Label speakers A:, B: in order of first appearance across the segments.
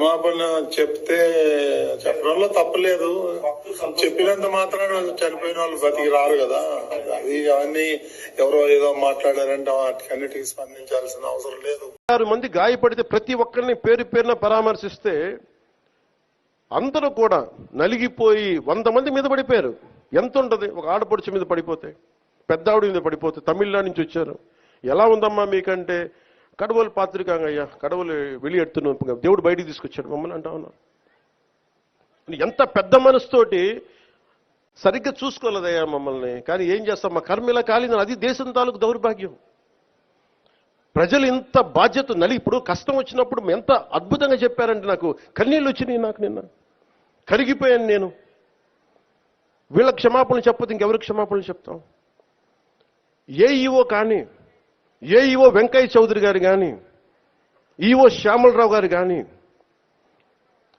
A: క్షమాపణ చెప్తే చెప్పడంలో తప్పలేదు. చెప్పినంత మాత్రాన చనిపోయిన వాళ్ళు బతికి రారు కదా. అది అవన్నీ ఎవరో ఏదో మాట్లాడారంటే వాటికన్నిటికీ స్పందించాల్సిన అవసరం లేదు.
B: 6 మంది గాయపడితే ప్రతి ఒక్కరిని పేరు పేరున పరామర్శిస్తే అందరూ కూడా నలిగిపోయి 100 మంది మీద పడిపోయారు. ఎంత ఉంటుంది ఒక ఆడపడుచు మీద పడిపోతే, పెద్ద ఆవిడ మీద పడిపోతే, తమిళనాడు నుంచి వచ్చారు. ఎలా ఉందమ్మా మీకంటే, கடவுள் பார்த்துருக்காங்க ஐயா, கடவுள் வெளியெடுத்துன்னு దేవుడు బయటికి తీసుకొచ్చాడు మమ్మల్ని అంటా ఉన్నా. ఎంత పెద్ద మనసుతోటి సరిగ్గా చూసుకోలేదయ్యా మమ్మల్ని. కానీ ఏం చేస్తాం, మా కర్మ ఇలా కాలింది. అది దేశం తాలూకు దౌర్భాగ్యం. ప్రజలు ఇంత బాధ్యత ఇప్పుడు కష్టం వచ్చినప్పుడు ఎంత అద్భుతంగా చెప్పారంటే నాకు కన్నీళ్ళు వచ్చినాయి. నాకు నిన్న కరిగిపోయాను నేను. వీళ్ళ క్షమాపణలు చెప్పదు ఇంకెవరికి క్షమాపణలు చెప్తాం? ఏఈఓ కానీ, ఏఈఓ వెంకయ్య చౌదరి గారు కానీ, ఈఓ శ్యామలరావు గారు కానీ,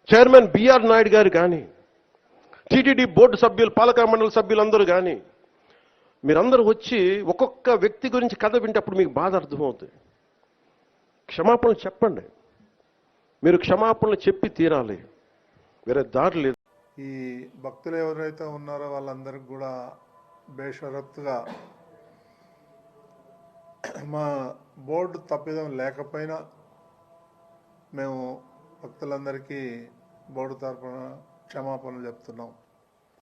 B: చైర్మన్ బిఆర్ నాయుడు గారు కానీ, టీటీడీ బోర్డు సభ్యులు, పాలక మండలి సభ్యులందరూ కానీ, మీరందరూ వచ్చి ఒక్కొక్క వ్యక్తి గురించి కథ వింటప్పుడు మీకు బాధ అర్థమవుతుంది. క్షమాపణలు చెప్పండి. మీరు క్షమాపణలు చెప్పి తీరాలి, వేరే దారి లేదు.
C: ఈ భక్తులు ఎవరైతే ఉన్నారో వాళ్ళందరికీ కూడా బేషరత్తుగా మా బోర్డు తప్పిదం లేకపోయినా మేము భక్తులందరికీ బోర్డు తరపున క్షమాపణలు చెప్తున్నాం.